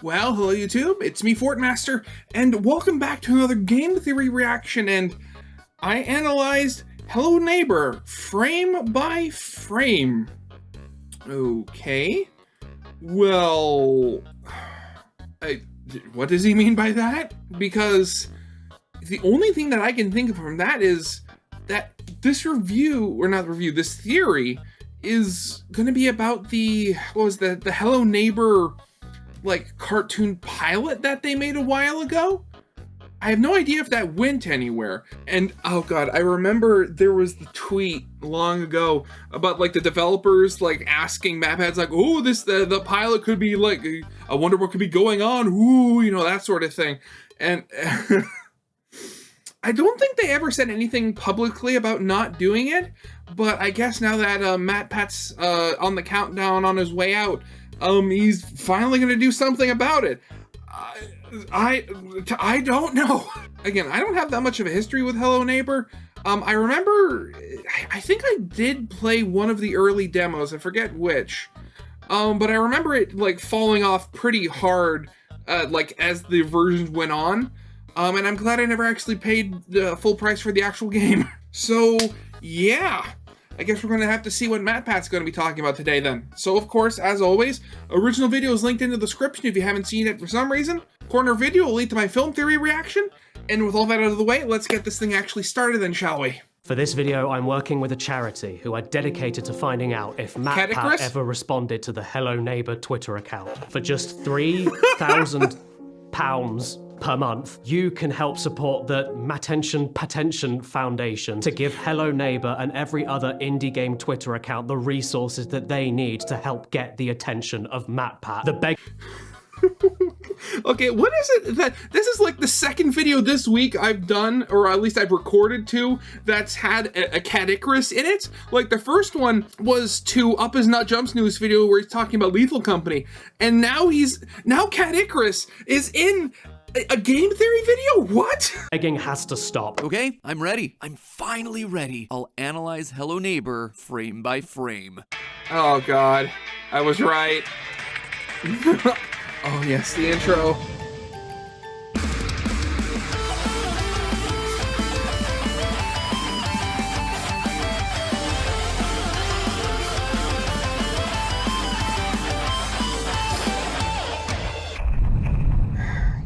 Well, hello YouTube, it's me Fortmaster, and welcome back to another game theory reaction, and I analyzed Hello Neighbor frame by frame. Okay, well, what does he mean by that? Because the only thing that I can think of from that is that this this theory is gonna be about the Hello Neighbor like cartoon pilot that they made a while ago. I have no idea if that went anywhere. And oh god, I remember there was the tweet long ago about like the developers like asking MatPat's like, oh, the pilot could be like, I wonder what could be going on, ooh, you know, that sort of thing. And I don't think they ever said anything publicly about not doing it, but I guess now that MatPat's on the countdown on his way out, he's finally gonna do something about it. I don't know. Again, I don't have that much of a history with Hello Neighbor. I remember, I think I did play one of the early demos, I forget which. But I remember it like falling off pretty hard, like as the versions went on. And I'm glad I never actually paid the full price for the actual game. So, yeah. I guess we're going to have to see what MatPat's going to be talking about today then. So of course, as always, original video is linked in the description if you haven't seen it for some reason. Corner video will lead to my film theory reaction. And with all that out of the way, let's get this thing actually started then, shall we? For this video, I'm working with a charity who are dedicated to finding out if MatPat ever responded to the Hello Neighbor Twitter account. For just £3,000 per month, you can help support the Patention Foundation to give Hello Neighbor and every other indie game Twitter account the resources that they need to help get the attention of MatPat. Okay, what is it that this is like the second video this week I've done, or at least I've recorded to, that's had a Cat Icarus in it? Like the first one was to Up His Nut Jumps news video where he's talking about Lethal Company, and now Cat Icarus is in a game theory video? What? Begging has to stop. Okay, I'm ready. I'm finally ready. I'll analyze Hello Neighbor frame by frame. Oh god, I was right. Oh yes, the intro.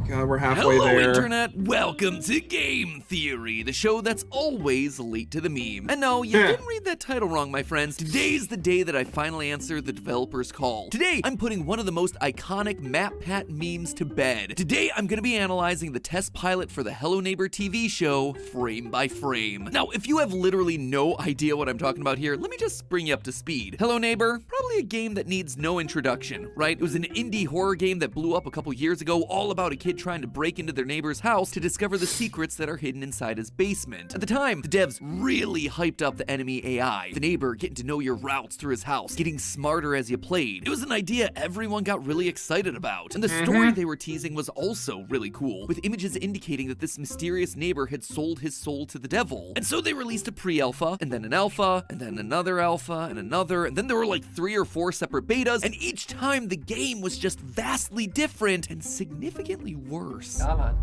God, we're halfway Hello, there. Internet. Welcome to Game Theory, the show that's always late to the meme. And no, you didn't read that title wrong, my friends. Today's the day that I finally answer the developer's call. Today, I'm putting one of the most iconic MatPat memes to bed. Today, I'm gonna be analyzing the test pilot for the Hello Neighbor TV show, frame by frame. Now, if you have literally no idea what I'm talking about here, let me just bring you up to speed. Hello Neighbor, probably a game that needs no introduction, right? It was an indie horror game that blew up a couple years ago, all about a kid trying to break into their neighbor's house to discover the secrets that are hidden inside his basement. At the time, the devs really hyped up the enemy AI, the neighbor getting to know your routes through his house, getting smarter as you played. It was an idea everyone got really excited about. And the story they were teasing was also really cool, with images indicating that this mysterious neighbor had sold his soul to the devil. And so they released a pre-alpha, and then an alpha, and then another alpha, and another, and then there were like 3 or 4 separate betas, and each time the game was just vastly different and significantly worse. Come on.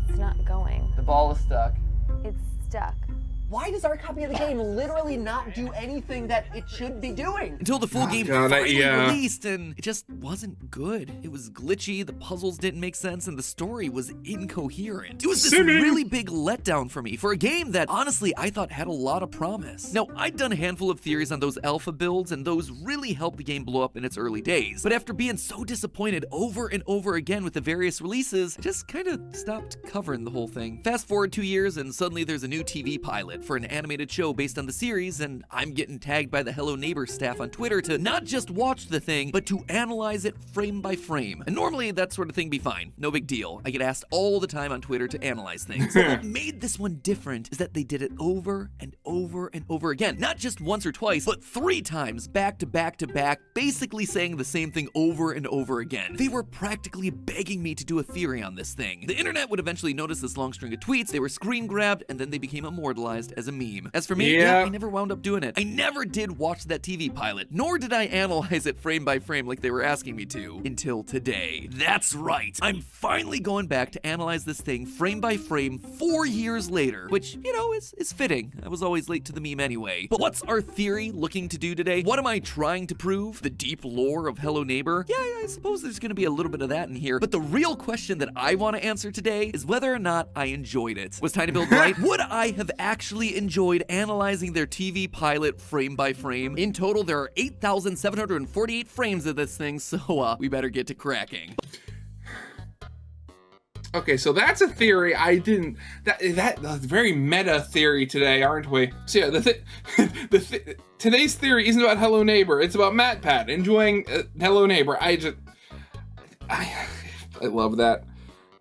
It's not going. The ball is stuck. It's stuck. Why does our copy of the game literally not do anything that it should be doing? Until the full game finally released, and it just wasn't good. It was glitchy, the puzzles didn't make sense, and the story was incoherent. It was this really big letdown for me, for a game that, honestly, I thought had a lot of promise. Now, I'd done a handful of theories on those alpha builds, and those really helped the game blow up in its early days. But after being so disappointed over and over again with the various releases, I just kind of stopped covering the whole thing. Fast forward 2 years, and suddenly there's a new TV pilot for an animated show based on the series, and I'm getting tagged by the Hello Neighbor staff on Twitter to not just watch the thing, but to analyze it frame by frame. And normally that sort of thing be fine, no big deal. I get asked all the time on Twitter to analyze things. But what made this one different is that they did it over and over and over again. Not just once or twice, but 3 times back to back to back, basically saying the same thing over and over again. They were practically begging me to do a theory on this thing. The internet would eventually notice this long string of tweets, they were screen grabbed, and then they became immortalized just as a meme. As for me, Yeah. I never wound up doing it. I never did watch that TV pilot, nor did I analyze it frame by frame like they were asking me to, until today. That's right, I'm finally going back to analyze this thing frame by frame 4 years later, which, you know, is fitting. I was always late to the meme anyway. But what's our theory looking to do today? What am I trying to prove? The deep lore of Hello Neighbor? Yeah, I suppose there's gonna be a little bit of that in here, but the real question that I want to answer today is whether or not I enjoyed it. Was Tiny Build right? Would I have actually enjoyed analyzing their TV pilot frame by frame? In total, there are 8,748 frames of this thing, so we better get to cracking. Okay, so that's a theory I didn't. That's a very meta theory today, aren't we? So yeah, today's theory isn't about Hello Neighbor. It's about MatPat enjoying Hello Neighbor. I love that.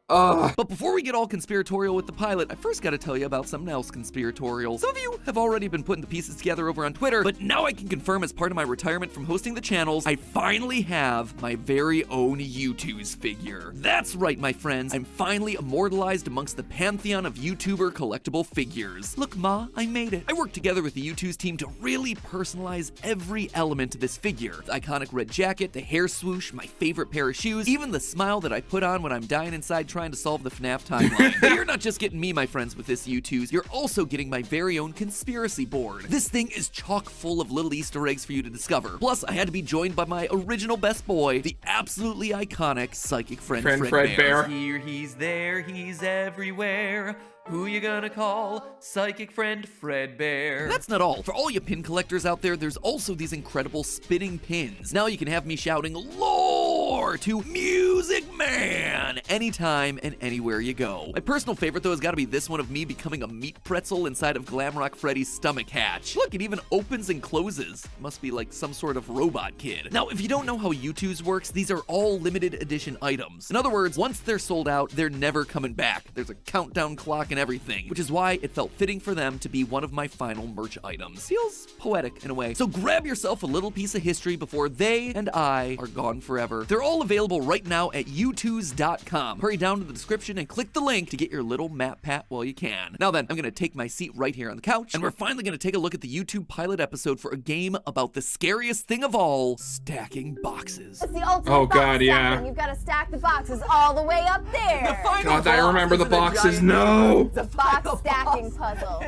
But before we get all conspiratorial with the pilot, I first gotta tell you about something else conspiratorial. Some of you have already been putting the pieces together over on Twitter, but now I can confirm as part of my retirement from hosting the channels, I finally have my very own U2's figure. That's right, my friends, I'm finally immortalized amongst the pantheon of YouTuber collectible figures. Look, Ma, I made it. I worked together with the U2's team to really personalize every element of this figure. The iconic red jacket, the hair swoosh, my favorite pair of shoes, even the smile that I put on when I'm dying inside trying to solve the FNAF timeline. But you're not just getting me, my friends, with this U2s, you're also getting my very own conspiracy board. This thing is chock full of little Easter eggs for you to discover. Plus, I had to be joined by my original best boy, the absolutely iconic psychic friend Fredbear. Here, he's there, he's everywhere. Who you gonna call? Psychic friend Fredbear. That's not all. For all you pin collectors out there, there's also these incredible spinning pins. Now you can have me shouting "Lore" to Music Man anytime and anywhere you go. My personal favorite, though, has got to be this one of me becoming a meat pretzel inside of Glamrock Freddy's stomach hatch. Look, it even opens and closes. Must be like some sort of robot kid. Now, if you don't know how U2's works, these are all limited edition items. In other words, once they're sold out, they're never coming back. There's a countdown clock and everything, which is why it felt fitting for them to be one of my final merch items. Feels poetic in a way. So grab yourself a little piece of history before they and I are gone forever. They're all available right now at u2s.com. Hurry down to the description and click the link to get your little MatPat while you can. Now then, I'm gonna take my seat right here on the couch, and we're finally gonna take a look at the YouTube pilot episode for a game about the scariest thing of all, stacking boxes. It's the ultimate Oh, box God, yeah. stacking. You've got to stack the boxes all the way up there. God, I remember the boxes. No. It's a box stacking puzzle.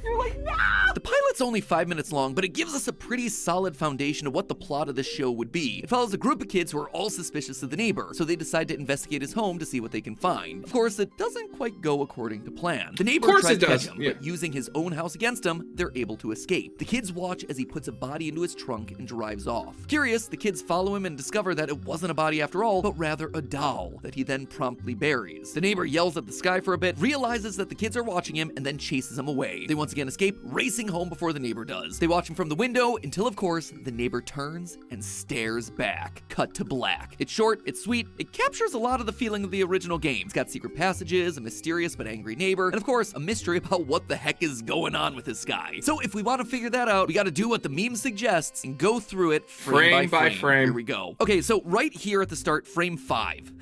You're like, no! The pilot's only 5 minutes long, but it gives us a pretty solid foundation of what the plot of this show would be. It follows a group of kids who are all suspicious of the neighbor, so they decide to investigate his home to see what they can find. Of course, it doesn't quite go according to plan. The neighbor tries to catch him, but using his own house against him, they're able to escape. The kids watch as he puts a body into his trunk and drives off. Curious, the kids follow him and discover that it wasn't a body after all, but rather a doll that he then promptly buries. The neighbor yells at the sky for a bit, realizes that the kids are watching him, and then chases him away. They once again escape, racing home before the neighbor does. They watch him from the window until, of course, the neighbor turns and stares back. Cut to black. It's short, it's sweet, it captures a lot of the feeling of the original game. It's got secret passages, a mysterious but angry neighbor, and of course, a mystery about what the heck is going on with this guy. So if we want to figure that out, we gotta do what the meme suggests and go through it frame by frame. Here we go. Okay, so right here at the start, frame 5.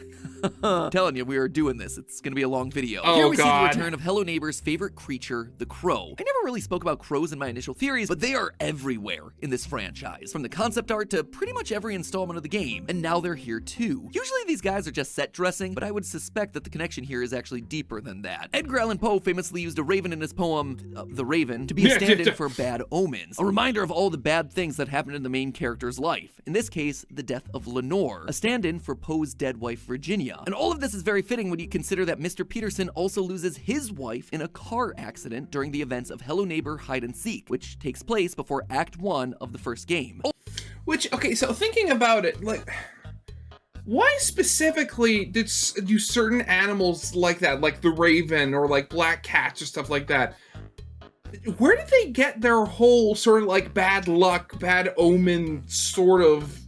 Telling you, we are doing this. It's gonna be a long video. Oh, Here we see the God. return of Hello Neighbor's favorite creature, the crow. I never really spoke about crows in my initial theories, but they are everywhere in this franchise, from the concept art to pretty much every installment of the game, and now they're here too. Usually these guys are just set dressing, but I would suspect that the connection here is actually deeper than that. Edgar Allan Poe famously used a raven in his poem, The Raven, to be a stand-in for bad omens, a reminder of all the bad things that happened in the main character's life. In this case, the death of Lenore, a stand-in for Poe's dead wife, Virginia. And all of this is very fitting when you consider that Mr. Peterson also loses his wife in a car accident during the events of Hello Neighbor Hide and Seek, which takes place before Act 1 of the first game. Which, okay, so thinking about it, like, why specifically do certain animals like that, like the raven or like black cats or stuff like that, where did they get their whole sort of like bad luck, bad omen sort of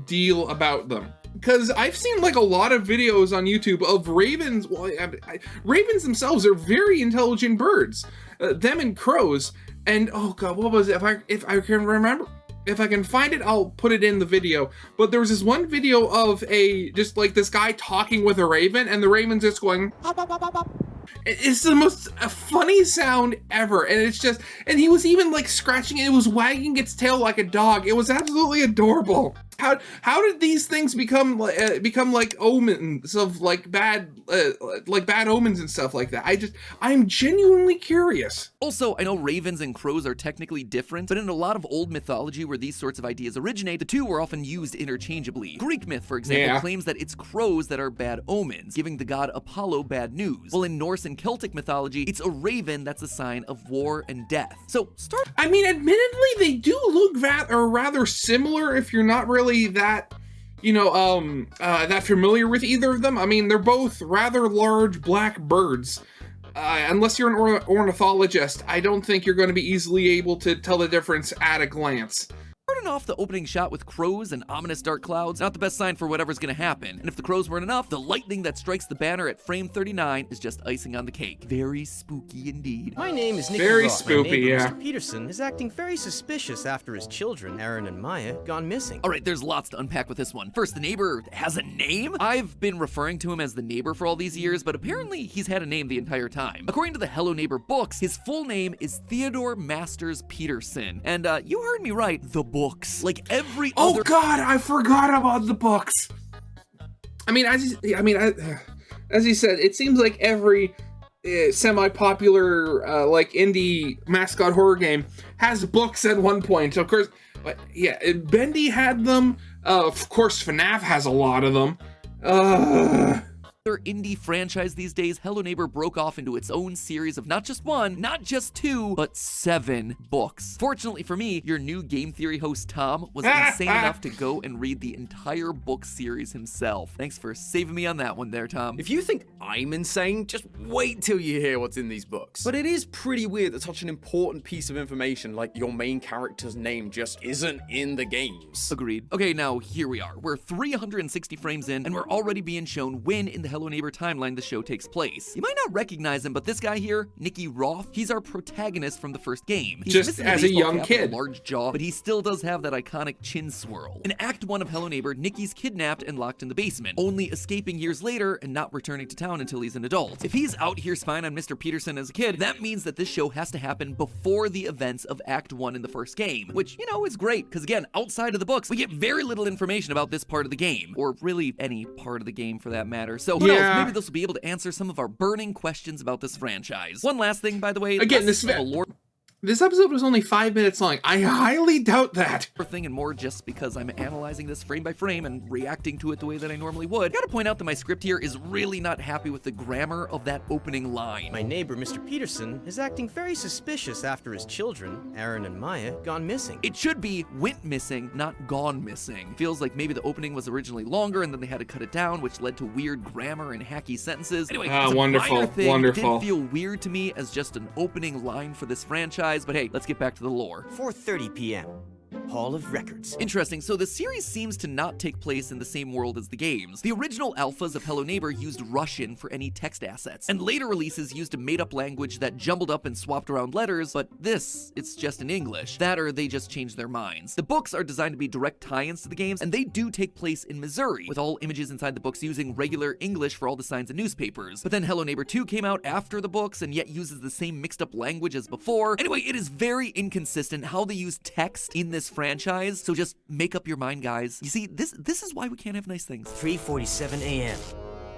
deal about them? Because I've seen like a lot of videos on YouTube of ravens. Well, ravens themselves are very intelligent birds, them and crows. And oh god, what was it? If I can remember, if I can find it, I'll put it in the video. But there was this one video of just like this guy talking with a raven, and the raven's just going, It's the most funny sound ever, and it's just, and he was even like scratching it. It was wagging its tail like a dog. It was absolutely adorable. How did these things become like omens of like bad omens and stuff like that? I'm genuinely curious. Also, I know ravens and crows are technically different, but in a lot of old mythology where these sorts of ideas originate, the two were often used interchangeably. Greek myth, for example, claims that it's crows that are bad omens, giving the god Apollo bad news. While in Norse and Celtic mythology, it's a raven that's a sign of war and death. So I mean, admittedly, they do look rather similar if you're not really that, that familiar with either of them. I mean, they're both rather large black birds. Unless you're an ornithologist, I don't think you're going to be easily able to tell the difference at a glance. Starting off the opening shot with crows and ominous dark clouds, not the best sign for whatever's gonna happen. And if the crows weren't enough, the lightning that strikes the banner at frame 39 is just icing on the cake. Very spooky indeed. My name is Nicky Very Roth. spoopy, My neighbor, yeah. Mr. Peterson is acting very suspicious after his children, Aaron and Maya, gone missing. All right, there's lots to unpack with this one. First, the neighbor has a name? I've been referring to him as the neighbor for all these years, but apparently he's had a name the entire time. According to the Hello Neighbor books, his full name is Theodore Masters Peterson. And you heard me right, the books. Like every other— Oh God, I forgot about the books. I mean, as you said, it seems like every semi-popular like indie mascot horror game has books at one point. Of course, yeah, Bendy had them. Of course, FNAF has a lot of them. indie franchise these days, Hello Neighbor broke off into its own series of not just one, not just two, but 7 books. Fortunately for me, your new game theory host Tom was insane enough to go and read the entire book series himself. Thanks for saving me on that one there, Tom. If you think I'm insane, just wait till you hear what's in these books. But it is pretty weird that such an important piece of information like your main character's name just isn't in the games. Agreed. Okay, now here we are. We're 360 frames in, and we're already being shown when in the Hello Neighbor timeline the show takes place. You might not recognize him, but this guy here, Nicky Roth, he's our protagonist from the first game. He's just as a young kid. A large jaw, but he still does have that iconic chin swirl. In Act 1 of Hello Neighbor, Nicky's kidnapped and locked in the basement, only escaping years later and not returning to town until he's an adult. If he's out here spying on Mr. Peterson as a kid, that means that this show has to happen before the events of Act 1 in the first game, which, you know, is great, because again, outside of the books, we get very little information about this part of the game, or really any part of the game for that matter. So who knows, maybe this will be able to answer some of our burning questions about this franchise. One last thing, by the way, again, this episode was only 5 minutes long. I highly doubt that. Thing and more just because I'm analyzing this frame by frame and reacting to it the way that I normally would. Gotta point out that my script here is really not happy with the grammar of that opening line. My neighbor, Mr. Peterson, is acting very suspicious after his children, Aaron and Maya, gone missing. It should be went missing, not gone missing. Feels like maybe the opening was originally longer and then they had to cut it down, which led to weird grammar and hacky sentences. Anyway, it's a minor thing. Wonderful. It did feel weird to me as just an opening line for this franchise, but hey, let's get back to the lore. 4:30 p.m. Hall of Records. Interesting, so the series seems to not take place in the same world as the games. The original alphas of Hello Neighbor used Russian for any text assets, and later releases used a made-up language that jumbled up and swapped around letters, but it's just in English. That or they just changed their minds. The books are designed to be direct tie-ins to the games, and they do take place in Missouri, with all images inside the books using regular English for all the signs and newspapers. But then Hello Neighbor 2 came out after the books, and yet uses the same mixed-up language as before. Anyway, it is very inconsistent how they use text in this franchise, so just make up your mind, guys. You see, this is why we can't have nice things. 3:47 a.m.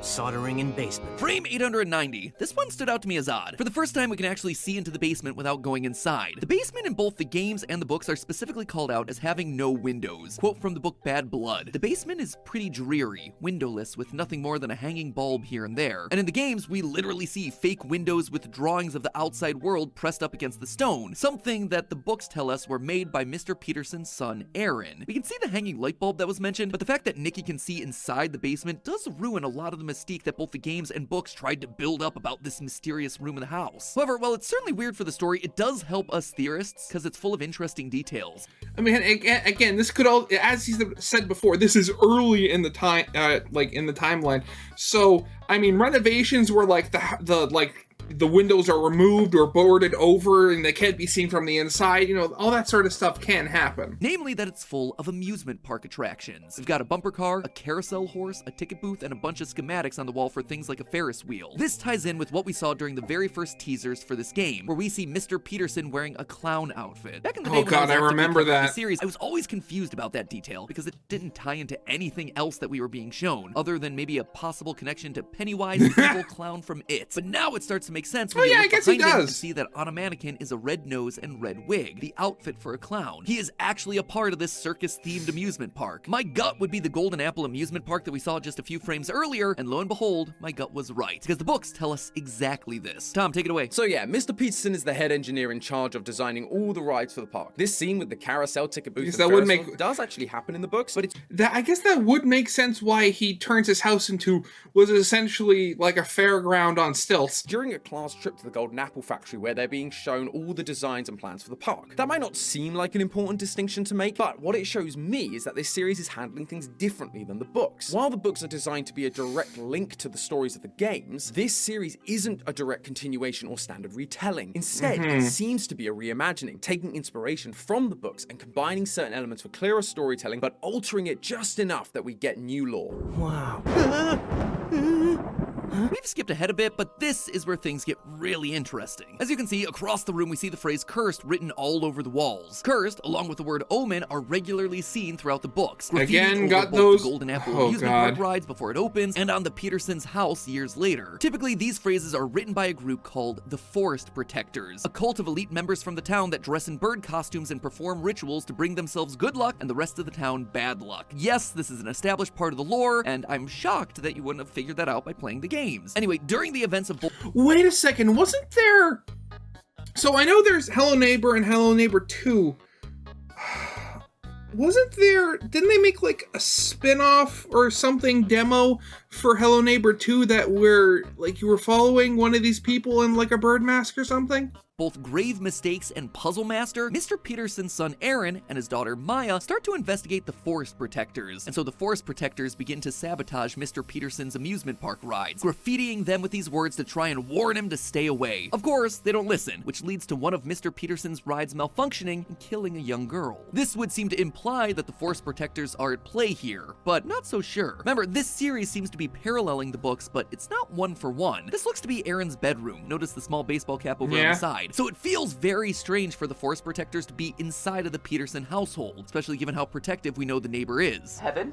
Soldering in basement. Frame 890. This one stood out to me as odd. For the first time, we can actually see into the basement without going inside. The basement in both the games and the books are specifically called out as having no windows. Quote from the book Bad Blood. The basement is pretty dreary, windowless, with nothing more than a hanging bulb here and there. And in the games, we literally see fake windows with drawings of the outside world pressed up against the stone, something that the books tell us were made by Mr. Peterson's son, Aaron. We can see the hanging light bulb that was mentioned, but the fact that Nicky can see inside the basement does ruin a lot of the mystique that both the games and books tried to build up about this mysterious room in the house. However, while it's certainly weird for the story, it does help us theorists because it's full of interesting details. I mean, again, this could all, as he said before, this is early in the time, like in the timeline. So, I mean, renovations were like the the windows are removed or boarded over and they can't be seen from the inside. You know, all that sort of stuff can happen. Namely that it's full of amusement park attractions. We've got a bumper car, a carousel horse, a ticket booth, and a bunch of schematics on the wall for things like a Ferris wheel. This ties in with what we saw during the very first teasers for this game, where we see Mr. Peterson wearing a clown outfit. Back in the day, Oh god, I remember that. The series, I was always confused about that detail because it didn't tie into anything else that we were being shown, other than maybe a possible connection to Pennywise, the evil clown from It. But now it starts to make sense when you look behind him and see that on a mannequin is a red nose and red wig, the outfit for a clown. He is actually a part of this circus-themed amusement park. My gut would be the Golden Apple amusement park that we saw just a few frames earlier, and lo and behold, my gut was right, because the books tell us exactly this. Tom, take it away. So yeah, Mr. Peterson is the head engineer in charge of designing all the rides for the park. This scene with the carousel, ticket booth, and Ferris wheel does actually happen in the books, but it's... I guess that would make sense why he turns his house into was essentially like a fairground on stilts. During a class trip to the Golden Apple factory where they're being shown all the designs and plans for the park. That might not seem like an important distinction to make, but what it shows me is that this series is handling things differently than the books. While the books are designed to be a direct link to the stories of the games, this series isn't a direct continuation or standard retelling. Instead, it seems to be a reimagining, taking inspiration from the books and combining certain elements for clearer storytelling, but altering it just enough that we get new lore. Wow. We've skipped ahead a bit, but this is where things get really interesting. As you can see, across the room we see the phrase cursed written all over the walls. Cursed, along with the word omen, are regularly seen throughout the books. Again, got both those... the Golden Apple amusement park rides before it opens, and on the Petersons' house years later. Typically, these phrases are written by a group called the Forest Protectors, a cult of elite members from the town that dress in bird costumes and perform rituals to bring themselves good luck and the rest of the town bad luck. Yes, this is an established part of the lore, and I'm shocked that you wouldn't have figured that out by playing the games. Anyway, during the events of... Wait a second, wasn't there... So I know there's Hello Neighbor and Hello Neighbor 2. Wasn't there... Didn't they make like a spin-off or something demo for Hello Neighbor 2 that were like you were following one of these people in like a bird mask or something? Both Grave Mistakes and Puzzle Master, Mr. Peterson's son Aaron and his daughter Maya start to investigate the Forest Protectors, and so the Forest Protectors begin to sabotage Mr. Peterson's amusement park rides, graffitiing them with these words to try and warn him to stay away. Of course, they don't listen, which leads to one of Mr. Peterson's rides malfunctioning and killing a young girl. This would seem to imply that the Forest Protectors are at play here, but not so sure. Remember, this series seems to be paralleling the books, but it's not one for one. This looks to be Aaron's bedroom. Notice the small baseball cap over on the side. So it feels very strange for the Forest Protectors to be inside of the Peterson household, especially given how protective we know the neighbor is. Heaven?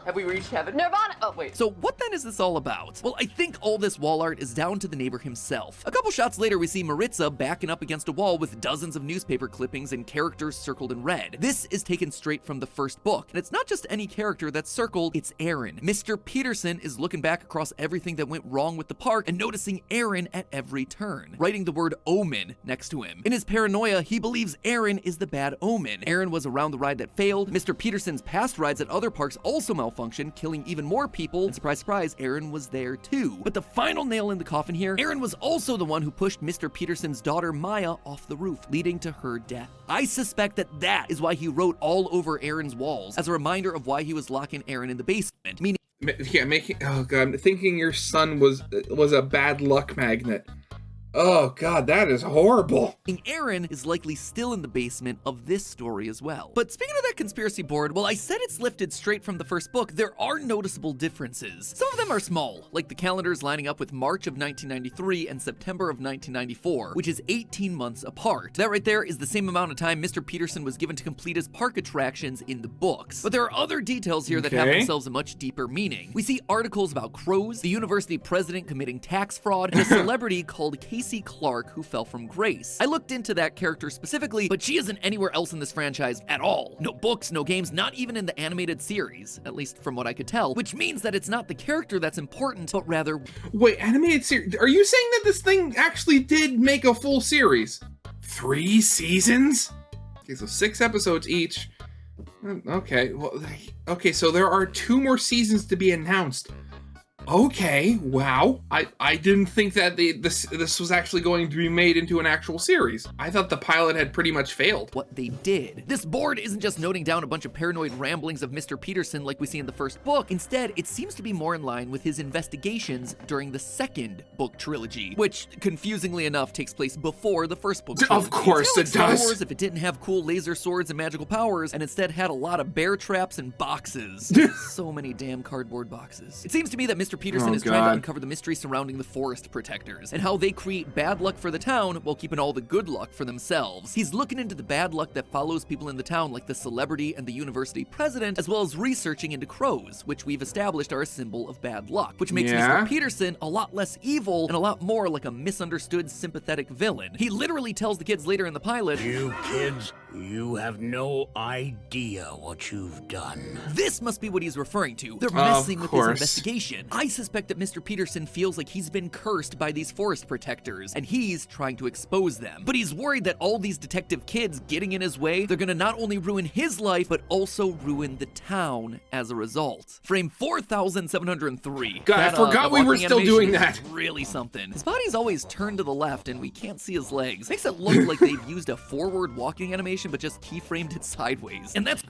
Have we reached heaven? Nirvana. Oh, wait. So what then is this all about? Well, I think all this wall art is down to the neighbor himself. A couple shots later, we see Maritza backing up against a wall with dozens of newspaper clippings and characters circled in red. This is taken straight from the first book, and it's not just any character that's circled, it's Aaron. Mr. Peterson is looking back across everything that went wrong with the park and noticing Aaron at every turn, writing the word omen next to him. In his paranoia, he believes Aaron is the bad omen. Aaron was around the ride that failed. Mr. Peterson's past rides at other parks also malfunctioned, killing even more people, and surprise, surprise, Aaron was there too. But the final nail in the coffin here, Aaron was also the one who pushed Mr. Peterson's daughter Maya off the roof, leading to her death. I suspect that that is why he wrote all over Aaron's walls, as a reminder of why he was locking Aaron in the basement, meaning... Yeah, oh god, thinking your son was a bad luck magnet. Oh god, that is horrible. Aaron is likely still in the basement of this story as well. But speaking of that conspiracy board, while I said it's lifted straight from the first book, there are noticeable differences. Some of them are small, like the calendars lining up with March of 1993 and September of 1994, which is 18 months apart. That right there is the same amount of time Mr. Peterson was given to complete his park attractions in the books. But there are other details here that have themselves a much deeper meaning. We see articles about crows, the university president committing tax fraud, and a celebrity called Casey Clark who fell from grace. I looked into that character specifically, but she isn't anywhere else in this franchise at all. No books, no games, not even in the animated series, at least from what I could tell, which means that it's not the character that's important, but rather... Wait, animated series? Are you saying that this thing actually did make a full series? 3 seasons? Okay, so 6 episodes each. Okay, well, okay, so there are 2 more seasons to be announced. Okay, wow. I didn't think that this was actually going to be made into an actual series. I thought the pilot had pretty much failed. What they did. This board isn't just noting down a bunch of paranoid ramblings of Mr. Peterson like we see in the first book. Instead, it seems to be more in line with his investigations during the second book trilogy, which, confusingly enough, takes place before the first book trilogy. Of course it It's kind of like Star does. Wars if it didn't have cool laser swords and magical powers, and instead had a lot of bear traps and boxes. So many damn cardboard boxes. It seems to me that Mr. Peterson is trying to uncover the mystery surrounding the forest protectors, and how they create bad luck for the town while keeping all the good luck for themselves. He's looking into the bad luck that follows people in the town, like the celebrity and the university president, as well as researching into crows, which we've established are a symbol of bad luck, which makes Mr. Peterson a lot less evil and a lot more like a misunderstood, sympathetic villain. He literally tells the kids later in the pilot, "You kids, you have no idea what you've done." This must be what he's referring to. They're messing with his investigation. I suspect that Mr. Peterson feels like he's been cursed by these forest protectors, and he's trying to expose them. But he's worried that all these detective kids getting in his way, they're gonna not only ruin his life, but also ruin the town as a result. Frame 4703. God, I forgot we were still doing that. Really something. His body's always turned to the left, and we can't see his legs. Makes it look like they've used a forward walking animation, but just keyframed it sideways. And that's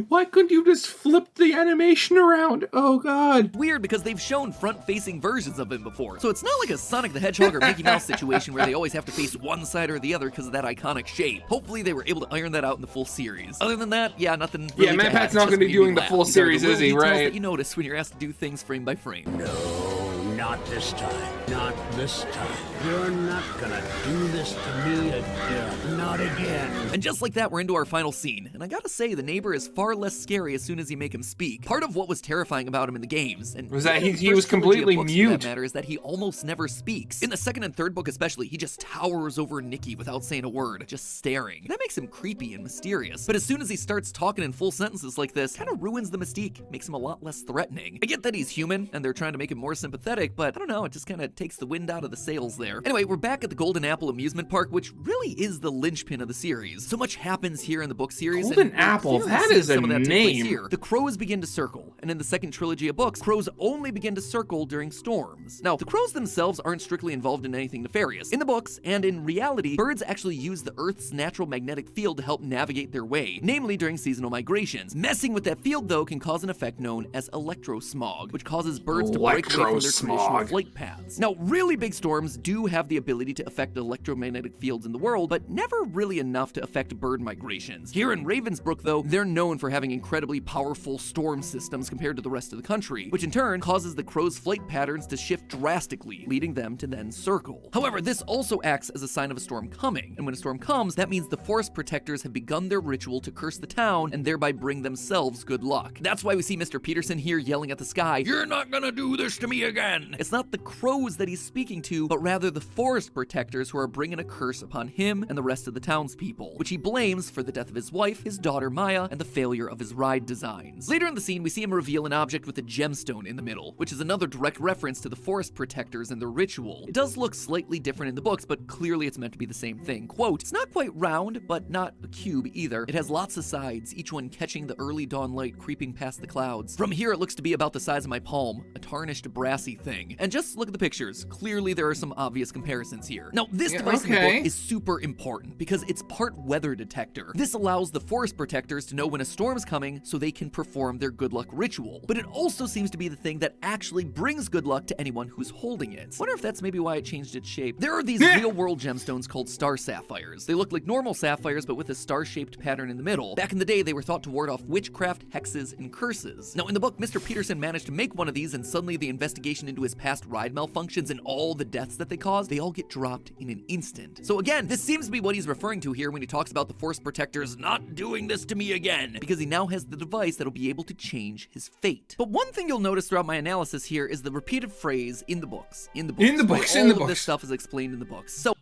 Why couldn't you just flip the animation around? Oh god. weird because they've shown front-facing versions of him before. So it's not like a Sonic the Hedgehog or Mickey Mouse situation where they always have to face one side or the other because of that iconic shape. Hopefully they were able to iron that out in the full series. Other than that, yeah, nothing really Yeah, MatPat's not going to be doing the full series, is he, right? That you notice when you're asked to do things frame by frame. No, not this time. Not this time. You're not gonna do this to me again. Not again. And just like that, we're into our final scene. And I gotta say, the neighbor is far less scary as soon as you make him speak. Part of what was terrifying about him in the games, and was that even he the was first trilogy of completely books, for mute. that matter, is that he almost never speaks. In the second and third book especially, he just towers over Nikki without saying a word, just staring. That makes him creepy and mysterious. But as soon as he starts talking in full sentences like this, kind of ruins the mystique, makes him a lot less threatening. I get that he's human, and they're trying to make him more sympathetic, but I don't know, it just kind of takes the wind out of the sails there. Anyway, we're back at the Golden Apple amusement park, which really is the linchpin of the series. So much happens here in the book series. Golden and Apple, clearly that seeing is a some of that take place name. here. The crows begin to circle, and in the second trilogy of books, crows only begin to circle during storms. Now, the crows themselves aren't strictly involved in anything nefarious. In the books, and in reality, birds actually use the Earth's natural magnetic field to help navigate their way, namely during seasonal migrations. Messing with that field, though, can cause an effect known as electrosmog, which causes birds to break away from their traditional flight paths. Now, really big storms do have the ability to affect electromagnetic fields in the world, but never really enough to affect bird migrations. Here in Ravensbrück, though, they're known for having incredibly powerful storm systems compared to the rest of the country, which in turn causes the crows' flight patterns to shift drastically, leading them to then circle. However, this also acts as a sign of a storm coming, and when a storm comes, that means the forest protectors have begun their ritual to curse the town and thereby bring themselves good luck. That's why we see Mr. Peterson here yelling at the sky, "You're not gonna do this to me again!" It's not the crows that he's speaking to, but rather the forest protectors who are bringing a curse upon him and the rest of the townspeople, which he blames for the death of his wife, his daughter Maya, and the failure of his ride designs. Later in the scene, we see him reveal an object with a gemstone in the middle, which is another direct reference to the forest protectors and their ritual. It does look slightly different in the books, but clearly it's meant to be the same thing. Quote, "It's not quite round, but not a cube either. It has lots of sides, each one catching the early dawn light creeping past the clouds. From here, it looks to be about the size of my palm, a tarnished brassy thing." And just look at the pictures. Clearly there are some obvious comparisons here. Now, this device in the book is super important because it's part weather detector. This allows the forest protectors to know when a storm's coming so they can perform their good luck ritual. But it also seems to be the thing that actually brings good luck to anyone who's holding it. Wonder if that's maybe why it changed its shape. There are these real-world gemstones called star sapphires. They look like normal sapphires, but with a star-shaped pattern in the middle. Back in the day, they were thought to ward off witchcraft, hexes, and curses. Now, in the book, Mr. Peterson managed to make one of these, and suddenly the investigation into his past ride malfunctions and all the deaths that they caused, they all get dropped in an instant. So again, this seems to be what he's referring to here when he talks about the forest protectors not doing this to me again, because he now has the device that'll be able to change his fate. But one thing you'll notice throughout my analysis here is the repeated phrase, in the books, in the books. All of this stuff is explained in the books. So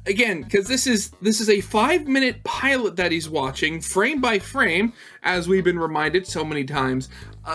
again, because this is a 5-minute pilot that he's watching, frame by frame, as we've been reminded so many times.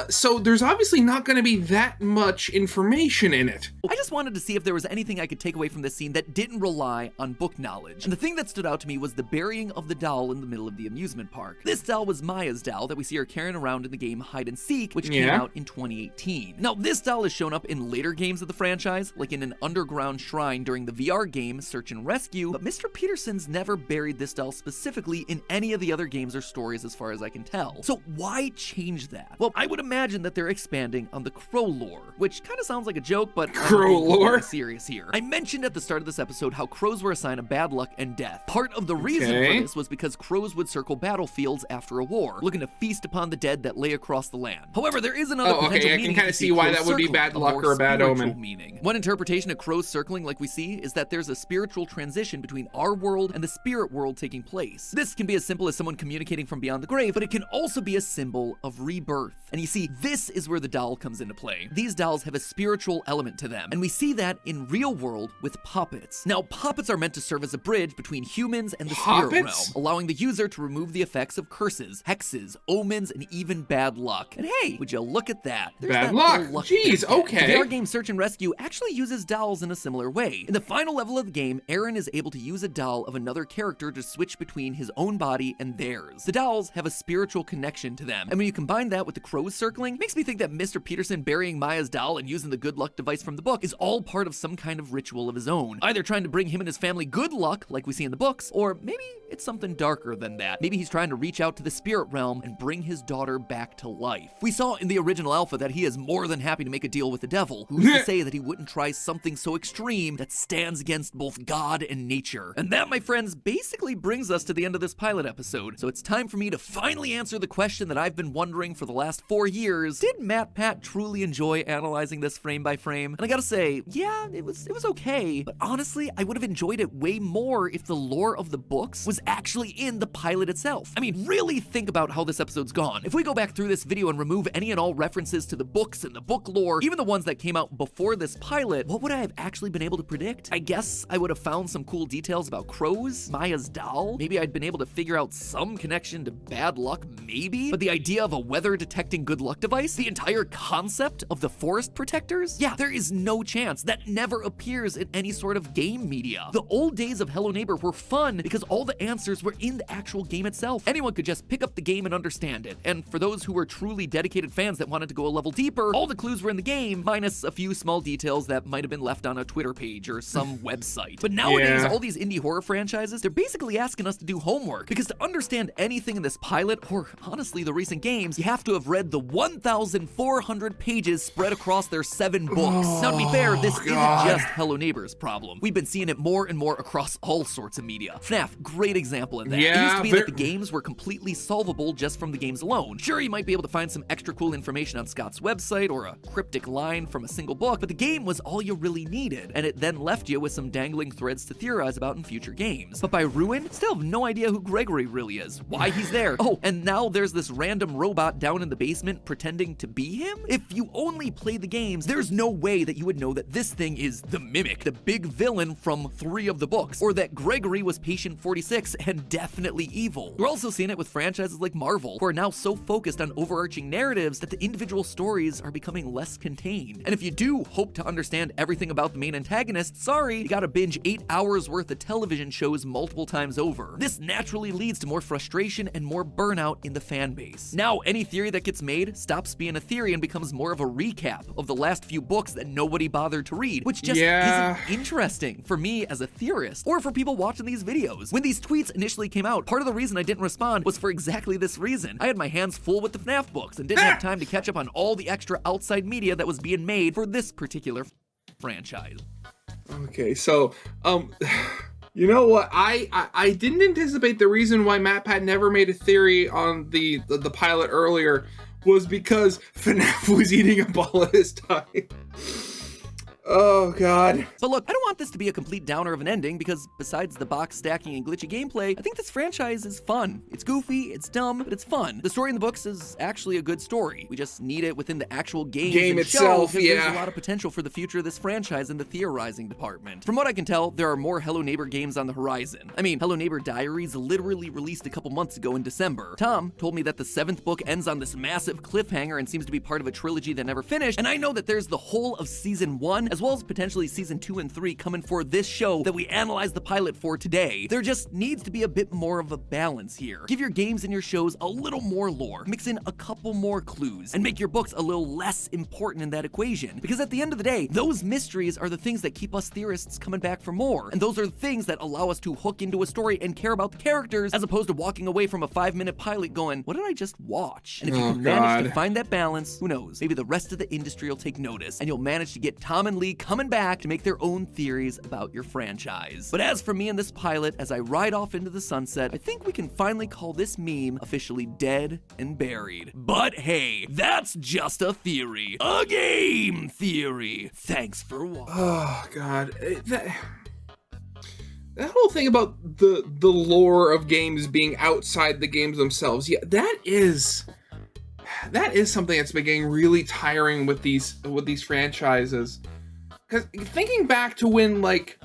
So there's obviously not going to be that much information in it. I just wanted to see if there was anything I could take away from this scene that didn't rely on book knowledge. And the thing that stood out to me was the burying of the doll in the middle of the amusement park. This doll was Maya's doll that we see her carrying around in the game Hide and Seek, which came out in 2018. Now, this doll has shown up in later games of the franchise, like in an underground shrine during the VR game Search and Rescue, but Mr. Peterson's never buried this doll specifically in any of the other games or stories as far as I can tell. So why change that? Well, I would imagine that they're expanding on the Crow lore, which kind of sounds like a joke, but Crow lore? Serious here. I mentioned at the start of this episode how crows were a sign of bad luck and death. Part of the reason for this was because crows would circle battlefields after a war, looking to feast upon the dead that lay across the land. However, there is another potential meaning. I can kind of see why that would be bad luck or a bad omen. Meaning. One interpretation of crows circling like we see is that there's a spiritual transition between our world and the spirit world taking place. This can be as simple as someone communicating from beyond the grave, but it can also be a symbol of rebirth. And you see, this is where the doll comes into play. These dolls have a spiritual element to them, and we see that in real world with puppets. Now, puppets are meant to serve as a bridge between humans and the spirit realm, allowing the user to remove the effects of curses, hexes, omens, and even bad luck. And hey, would you look at that? There's bad that luck. luck Jeez, okay. The VR game Search and Rescue actually uses dolls in a similar way. In the final level of the game, Aaron is able to use a doll of another character to switch between his own body and theirs. The dolls have a spiritual connection to them, and when you combine that with the crows circling, it makes me think that Mr. Peterson burying Maya's doll and using the good luck device from the book is all part of some kind of ritual of his own, either trying to bring him and his family good luck like we see in the books, or maybe it's something darker than that. Maybe he's trying to reach out to the spirit realm and bring his daughter back to life. We saw in the original alpha that he is more than happy to make a deal with the devil. Who's to say that he wouldn't try something so extreme that stands against both God and nature? And that, my friends, basically brings us to the end of this pilot episode. So it's time for me to finally answer the question that I've been wondering for the last 4 years. Did MatPat truly enjoy analyzing this frame by frame? And I gotta say, yeah, it was okay, but honestly, I would have enjoyed it way more if the lore of the books was actually in the pilot itself. I mean, really think about how this episode's gone. If we go back through this video and remove any and all references to the books and the book lore, even the ones that came out before this pilot, what would I have actually been able to predict? I guess I would have found some cool details about crows, Maya's doll. Maybe I'd been able to figure out some connection to bad luck, maybe? But the idea of a weather detecting good luck device, the entire concept of the forest protectors, yeah, there is no chance. That never appears in any sort of game media. The old days of Hello Neighbor were fun because all the answers were in the actual game itself. Anyone could just pick up the game and understand it. And for those who were truly dedicated fans that wanted to go a level deeper, all the clues were in the game, minus a few small details that might have been left on a Twitter page or some website. But nowadays, all these indie horror franchises, they're basically asking us to do homework, because to understand anything in this pilot, or honestly the recent games, you have to have read the 1,400 pages spread across their 7 books. Now, to be fair, this isn't just Hello Neighbor's problem. We've been seeing it more and more across all sorts of media. FNAF, great example of that. It used to be that the games were completely solvable just from the games alone. Sure, you might be able to find some extra cool information on Scott's website or a cryptic line from a single book, but the game was all you really needed, and it then left you with some dangling threads to theorize about in future games. But by Ruin, still have no idea who Gregory really is, why he's there. Oh, and now there's this random robot down in the basement pretending to be him? If you only played the games, there's no way that you would know that this thing is the Mimic, the big villain from 3 of the books, or that Gregory was Patient 46 and definitely evil. We're also seeing it with franchises like Marvel, who are now so focused on overarching narratives that the individual stories are becoming less contained. And if you do hope to understand everything about the main antagonist, sorry, you gotta binge 8 hours worth of television shows multiple times over. This naturally leads to more frustration and more burnout in the fan base. Now, any theory that gets made stops being a theory and becomes more of a recap of the last few books that nobody bothered to read, which just isn't interesting for me as a theorist, or for people watching these videos. When these tweets initially came out, part of the reason I didn't respond was for exactly this reason. I had my hands full with the FNAF books and didn't have time to catch up on all the extra outside media that was being made for this particular franchise. Okay, so, you know what? I didn't anticipate the reason why MatPat never made a theory on the pilot earlier was because FNAF was eating up all his time. Oh, God. But look, I don't want this to be a complete downer of an ending because besides the box stacking and glitchy gameplay, I think this franchise is fun. It's goofy, it's dumb, but it's fun. The story in the books is actually a good story. We just need it within the actual game itself, show, yeah. There's a lot of potential for the future of this franchise in the theorizing department. From what I can tell, there are more Hello Neighbor games on the horizon. I mean, Hello Neighbor Diaries literally released a couple months ago in December. Tom told me that the 7th book ends on this massive cliffhanger and seems to be part of a trilogy that never finished, and I know that there's the whole of season 1, as well as potentially season 2 and 3 coming for this show that we analyzed the pilot for today. There just needs to be a bit more of a balance here. Give your games and your shows a little more lore, mix in a couple more clues, and make your books a little less important in that equation. Because at the end of the day, those mysteries are the things that keep us theorists coming back for more, and those are the things that allow us to hook into a story and care about the characters, as opposed to walking away from a 5-minute pilot going, what did I just watch? And if you can manage to find that balance, who knows, maybe the rest of the industry will take notice, and you'll manage to get Tom and Lee coming back to make their own theories about your franchise. But as for me and this pilot, as I ride off into the sunset, I think we can finally call this meme officially dead and buried. But hey, that's just a theory. A game theory. Thanks for watching. Oh, God. That whole thing about the lore of games being outside the games themselves, yeah, that is something that's been getting really tiring with these franchises. Because thinking back to when, like,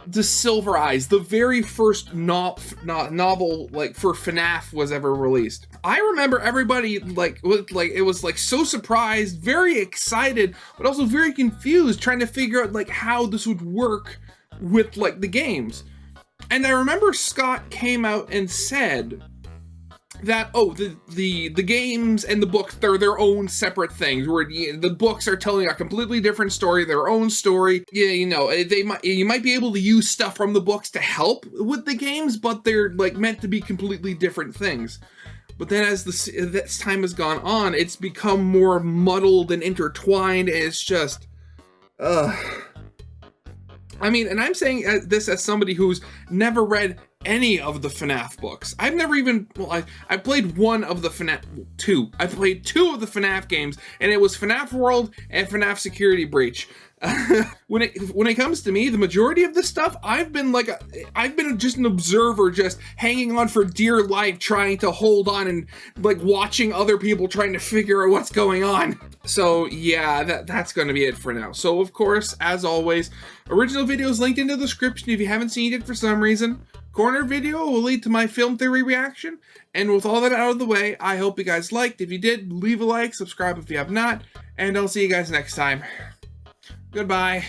the Silver Eyes, the very first novel, like, for FNAF was ever released, I remember everybody, it was so surprised, very excited, but also very confused, trying to figure out, like, how this would work with, like, the games. And I remember Scott came out and said that, oh, the games and the books, they're their own separate things, where the books are telling a completely different story, their own story. Yeah, you know, you might be able to use stuff from the books to help with the games, but they're, like, meant to be completely different things. But then as this time has gone on, it's become more muddled and intertwined, and it's just, I mean, and I'm saying this as somebody who's never read any of the FNAF books. I've never even, well, I played one of the FNAF, two. I played 2 of the FNAF games, and it was FNAF World and FNAF Security Breach. When it comes to me, the majority of this stuff, I've been just an observer, just hanging on for dear life, trying to hold on and, like, watching other people trying to figure out what's going on. So yeah, that's gonna be it for now. So of course, as always, original videos linked in the description if you haven't seen it for some reason. Corner video will lead to my film theory reaction. And with all that out of the way, I hope you guys liked. If you did, leave a like, subscribe if you have not, and I'll see you guys next time. Goodbye.